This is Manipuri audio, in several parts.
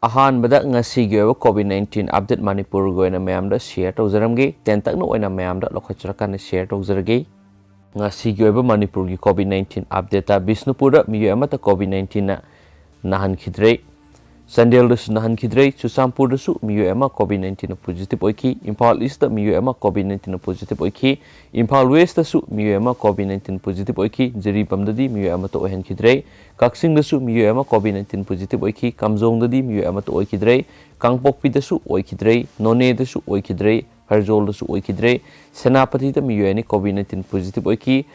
अहानबदा ngasi ge COVID-19 update Manipur goina mayam da share tawzaramge ten takna oina mayam da lokhachrakan share tawzarge ngasi ge Manipur gi COVID-19 update ta Bisnupur da miyo amata COVID-19 na nahan khidre Sandel da nahan khidre Chusampur da su miyo ama COVID-19 positive oiki Imphal East da miyo ama COVID-19 positive oiki Imphal West da su miyo ama COVID-19 positive oiki Jiribam da di miyo ama to ohen khidre Kaksing da su miyo ama COVID-19 positive oiki Kamjong da di miyo ama to oikidre Kangpokpi da su oikidre None da su oikidre Harjol da su oikidre Senapati da miyo ani COVID-19 positive oiki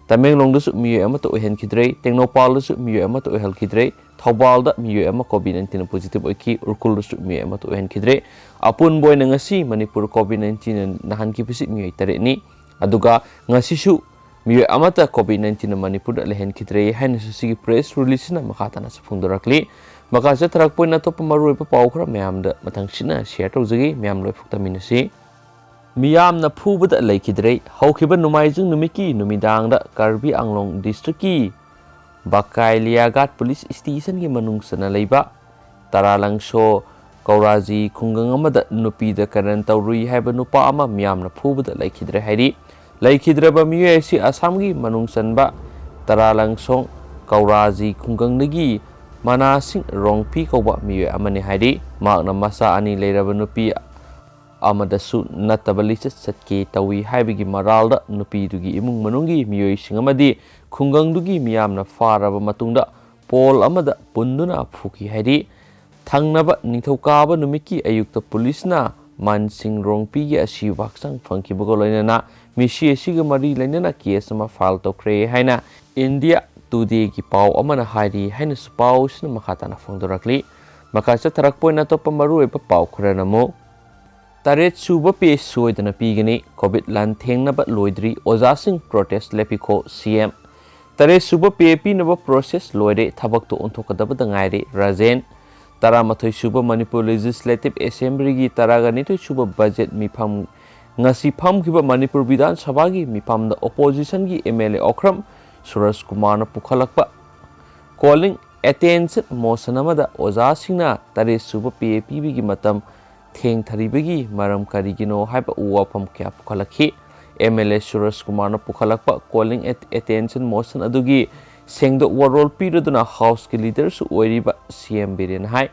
Tamenglong da su miyo ama to ohen khidre Tengnopal da su miyo ama to ohel khidre Thobal da miyo ama COVID-19 positive oiki Urkul da su miyo ama to ohen khidre Apun boy na ngasi Manipur COVID-19 nahan ki pisi miyo itare ni aduga ngasi su miyo amata COVID-19 Manipur da lehen khidre hain su sigi press release na makata na sa phungdorakli maka sa tarak point na to pamaroy pa pau khra mayam da mathang sina share tawjagi mayam loi phukta minasi miyam na Phubada laikidre hawkhiba numaijung numiki numidang da Karbi Anglong district ki Bakai Liagat police station ki manung sana leiba Taralangso Kauraji khungang amada Nupi da Karan taurui haiba nupa ama miyam na Phubada laikidre hairi laikhidraba miyo si Assamgi manung sanba Taralangsong Kauraji khungangnagi manasing rongpi kauba miyo amani hairi makna masa ani leiraba nupi amadasu natabali satke tawi haibigi maralda nupi dugi imung manungi miyo singamadi khungangdugi miyamna faraba matungda pol amada punduna phuki hairi thangnaba nithokaba numiki ayukta pulisna mansing rongpi gi asi waksang phangkibago loinana misi asiga mari lainana case ma file tokre haina India today ki pau amana hairi haina supau sina makata na phongdorakli makasa tarak point na to pamaru e pa pau khurana mo taret suba pe soidana pigani covid lan thengna ba loidri ojasing protest lepiko CM taret suba pe pi na ba process loide thabak to onthokadaba dangaire rajen Taramathoi suba Manipur Legislative Assembly gi taragani to suba budget mifam ngasi pham kiba Manipur Vidhan Sabha gi mifam da opposition gi MLA Okram Suraj Kumar na pukhalakpa calling attention motion amada oja singna tare suba PAP gi matam theng tharibagi maram karigino haiba uwafam kya pukhalakhi MLA Suraj Kumar na pukhalakpa calling attention motion adugi Sengdo warol piraduna house ki leader su oiriba CM Biren hai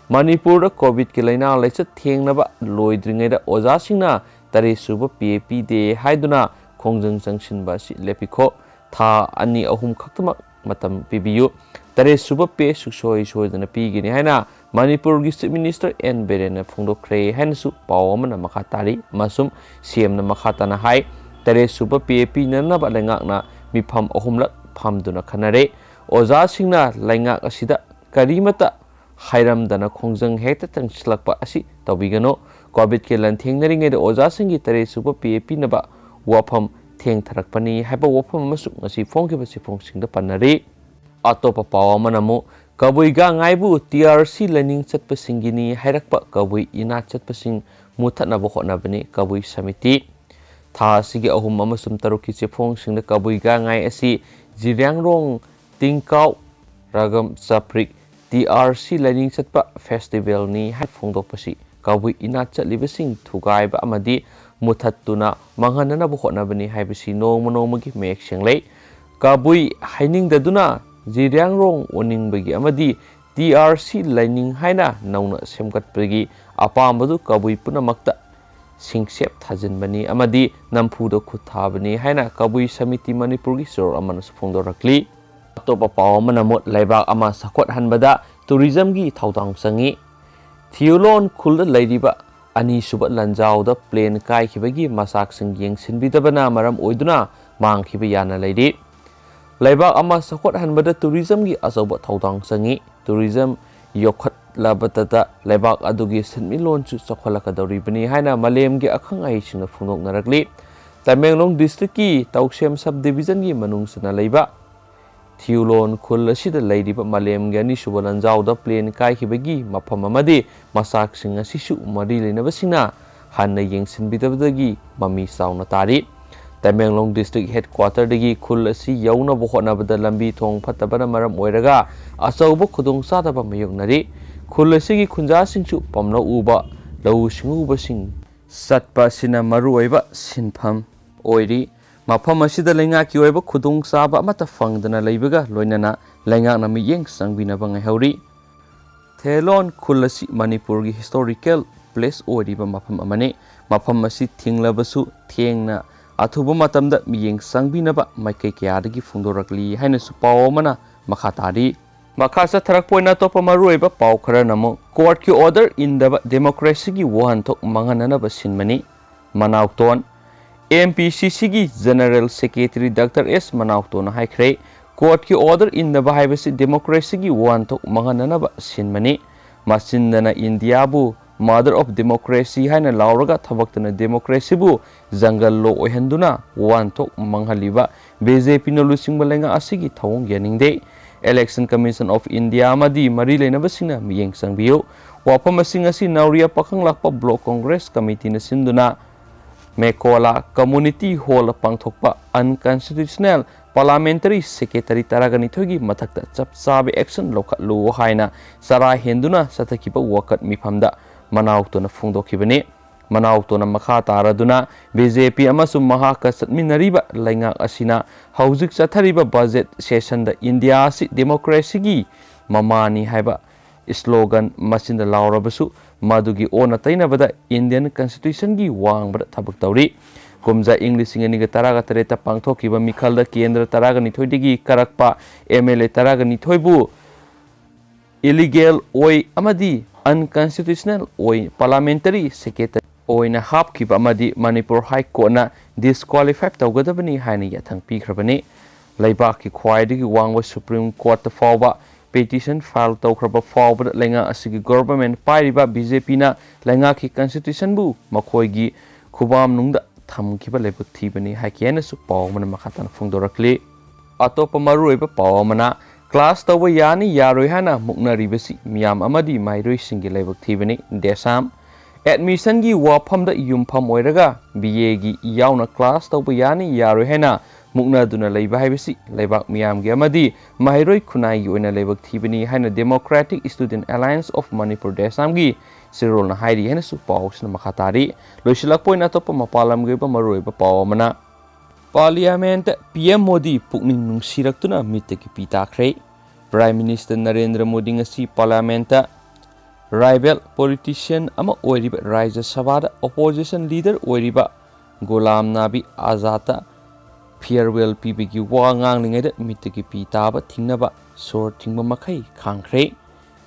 Manipur da COVID ki laina laisa thengnaba loidringai da oja singna tare suba PAP de haiduna khongjang jangsin ba si lepikho tha ani ahum khaktama matam pibiyu tare suba pe suksoi soidana pigini haina Manipur gi Chief Minister N Biren phungdokre haina su pawamana makhatari masum CM na makhatana hai tare suba PAP na ba lengakna mifam ahumla Phamduna khanare oja singna laingak asida karimata hairamdana khongjang hekta tangslakpa asi tawbigano covid ke lan thengnaringe de oja singi tare suba PAP naba wafam theng tharakpani haiba wafam masu ngasi phongkiba sifong singda panare atopa pawamanamu kabuiga ngaibu TRC learning chatpa singini hairakpa kabui ina chatpa sing muthatna bo hotnabani kabui samiti tha sigi ahum amasum taruki sifong singda kabuiga ngai asi Jirangrong Tingkau Ragam Saprik TRC Learning Chatpa Festival ni hai phongdok pasi kabui ina chatlibasing thugai ba amadi muthattuna manghanana bu hotnabani haibasi nongmagi mek senglei kabui haining daduna Jirangrong oning bagi amadi TRC Learning haina nauna semgatpagi apambadu kabui punamakta singsep thajinbani amadi nampudo khuthabani haina kabui samiti Manipur gi sor amana phongdorakli atopa pawamana mot laibak ama sakot hanbada tourism gi thaudang sangi thiolon khulda lairiba ani suba lanjau da plane kai khibagi masak sing yeng sinbidabana maram oiduna mangkhiba yana lairi laibak ama sakot hanbada tourism gi asoba thaudang sangi tourism yokhat labatata laibak adugi senmilon chu chakholakadori bani haina malem gi akhang ai singna phunok narakli Tamenglong district ki Tauksem sub division gi manung sana leiba Thiulon khul asida leiriba malem gi ani subalan jawda plane kai hibagi mafam amadi masak singa sisu mari leinaba singna hanna yengsin bidabdagi mami sauna tari Tamenglong district headquarter dagi khul asi yauna bo hona bada lambi thong phatabana maram oiraga asauba khudong sadaba mayoknari ꯈꯨꯜ ꯑꯁꯤꯒꯤ ꯈꯨꯟꯖꯥꯁꯤꯡꯁꯨ ꯄꯝꯅ ꯎꯕ ꯂꯧꯎ ꯁꯤꯡꯎꯕꯁꯤꯡ ꯆꯠꯄ ꯑꯁꯤꯅ ꯃꯔꯨꯑꯣꯏꯕ ꯁꯤꯟꯐꯝ ꯑꯣꯏꯔꯤ ꯃꯐꯝ ꯑꯁꯤꯗ ꯂꯩꯉꯥꯛꯀꯤ ꯑꯣꯏꯕ ꯈꯨꯗꯣꯡꯆꯥꯕ ꯑꯃꯠꯇ ꯐꯪꯗꯅ ꯂꯩꯕꯒ ꯂꯣꯏꯅꯅ ꯂꯩꯉꯥꯛꯅ ꯃꯤꯠꯌꯦꯡ ꯆꯪꯕꯤꯅꯕ ꯉꯥꯏꯍꯧꯔꯤ ꯊꯦꯂꯣꯟ ꯈꯨꯜ ꯑꯁꯤ ꯃꯅꯤꯄꯨꯔꯒꯤ ꯍꯤꯁꯇꯣꯔꯤꯀꯦꯜ ꯄ꯭ꯂꯦꯁ ꯑꯣꯏꯔꯤꯕ ꯃꯐꯝ ꯑꯃꯅꯤ ꯃꯐꯝ ꯑꯁꯤ ꯊꯤꯡꯂꯕꯁꯨ ꯊꯦꯡꯅ ꯑꯊꯨꯕ ꯃꯇꯝꯗ ꯃꯤꯠꯌꯦꯡ ꯆꯪꯕꯤꯅꯕ ꯃꯥꯏꯀꯩ ꯀꯌꯥꯗꯒꯤ ꯐꯣꯡꯗꯣꯔꯛꯂꯤ ꯍꯥꯏꯅꯁꯨ ꯄꯥꯎ ꯑꯃꯅ ꯃꯈꯥ ꯇꯥꯔꯤ ꯃꯈꯥ ꯆꯠꯊꯔꯛꯄ ꯑꯣꯏꯅ ꯑꯇꯣꯞꯄ ꯃꯔꯨꯑꯣꯏꯕ ꯄꯥꯎ ꯈꯔꯅ ꯑꯃꯨꯛ ꯀꯣꯔꯠꯀꯤ ꯑꯣꯔꯗꯔ ꯏꯟꯗꯕ ꯗꯦꯃꯣꯀ꯭ꯔꯦꯁꯤꯒꯤ ꯋꯥꯍꯟꯊꯣꯛ ꯃꯥꯡꯍꯟꯅꯅꯕ ꯁꯤꯟꯕꯅꯤ ꯃꯅꯥꯎꯇꯣꯟ MPCCꯒꯤ ꯖꯦꯅꯔꯦꯜ ꯁꯦꯀ꯭ꯔꯦꯇꯔꯤ ꯗꯥꯛꯇꯔ S ꯃꯅꯥꯎꯇꯣꯟꯅ ꯍꯥꯏꯈ꯭ꯔꯦ ꯀꯣꯔꯠꯀꯤ ꯑꯣꯔꯗꯔ ꯏꯟꯗꯕ ꯍꯥꯏꯕꯁꯤ ꯗꯦꯃꯣꯀ꯭ꯔꯦꯁꯤꯒꯤ ꯋꯥꯍꯟꯊꯣꯛ ꯃꯥꯡꯍꯟꯅꯅꯕ ꯁꯤꯟꯕꯅꯤ ꯃꯆꯤꯟꯗꯅ ꯏꯟꯗꯤꯌꯥꯕꯨ ꯃꯥꯗꯔ ꯑꯣꯐ ꯗꯦꯃꯣꯀ꯭ꯔꯦꯁꯤ ꯍꯥꯏꯅ ꯂꯥꯎꯔꯒ ꯊꯕꯛꯇꯅ ꯗꯦꯃꯣꯀ꯭ꯔꯦꯁꯤꯕꯨ ꯖꯪꯒꯜ ꯂꯣ ꯑꯣꯏꯍꯟꯗꯨꯅ ꯋꯥꯍꯟꯊꯣꯛ ꯃꯥꯡꯍꯜꯂꯤꯕ BJPꯅ ꯂꯨꯆꯤꯡꯕ ꯂꯩꯉꯥꯛ ꯑꯁꯤꯒꯤ ꯊꯧꯑꯣꯡ ꯌꯥꯅꯤꯡꯗꯦ Election Commission of India amadi mari leinabasinga miyeng sangbiyo wafam asing asi nauria pakhang lakpa Block Congress Committee na sinduna Mekola Community Hall pangthokpa unconstitutional parliamentary secretary taragani thogi mathakta chapsabe action lokhatlu haina sara henduna sathakiba wakat mifamda manaukto na phungdokhibani manaukto na makha taraduna BJP amasum mahaka satminariba laingak asina haujik chathariba budget session da India si democracy gi mamani haiba slogan masinda laurabasu madugi ona tainabada Indian Constitution gi wangbada thabak tawri kumja English ingani taraga tareta pangthokiba mikhalda kendra taraga nithoidigi karakpa MLA taraga nithoibu illegal oi amadi unconstitutional oi parliamentary secretary oina hapkiba amadi Manipur High Court na disqualify tawgadabani haina yathang pikhrabani laibaki khwaidigi wangwa Supreme Court ta fawba petition file tawkhraba fawba lenga asigi government pairiba BJP na lenga ki constitution bu makhoigi khubam nungda thamkiba lebu thibani hakiana su pawmana makhatan phungdorakli atopa maruiba pawmana class tawba yani yaroi hana muknaribasi miyam amadi mairoi singi lebu thibani desam admission gi wafamda yumpham oiraga BA gi yauna class tawba yani yaroi hena mukna duna leiba haibasi leibak miyam gi amadi mairoi khunai gi oina lebak thibani haina Democratic Student Alliance of Manipur desam gi sirol na hairi hena su pawsna makhatari loisilak poina topa mapalam gi ba maroiba pawmana Parliament PM Modi pukning nungsiraktuna mitaki pitakhrei Prime Minister Narendra Modi ngasi Parliament rival politician ama oiriba Rajya Sabha opposition leader oiriba Ghulam Nabi Azata farewell pibigi wa nganglingeda mitaki pitaba thingnaba sor thingba makhai khangkhre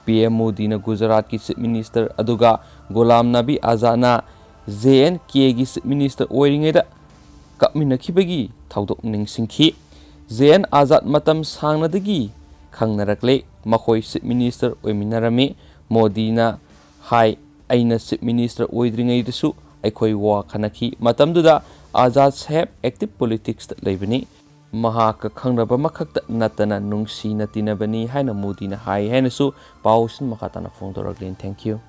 PM Modi na Gujarat ki Chief Minister aduga Ghulam Nabi Azana JNK gi Chief Minister oiringeda kapminakhibagi thaudok ningsingkhi JN Azad matam sangnadagi khangnarakle makhoi Chief Minister oiminarami Modi na hai aina Chief Minister oidringai desu aikhoi wa khanakhi matamduda Azad saheb active politics ta leibani mahaka khangraba makhakta natana nungsi natinabani haina Modi na hai haina su pausin makhatana phongdoraklin thank you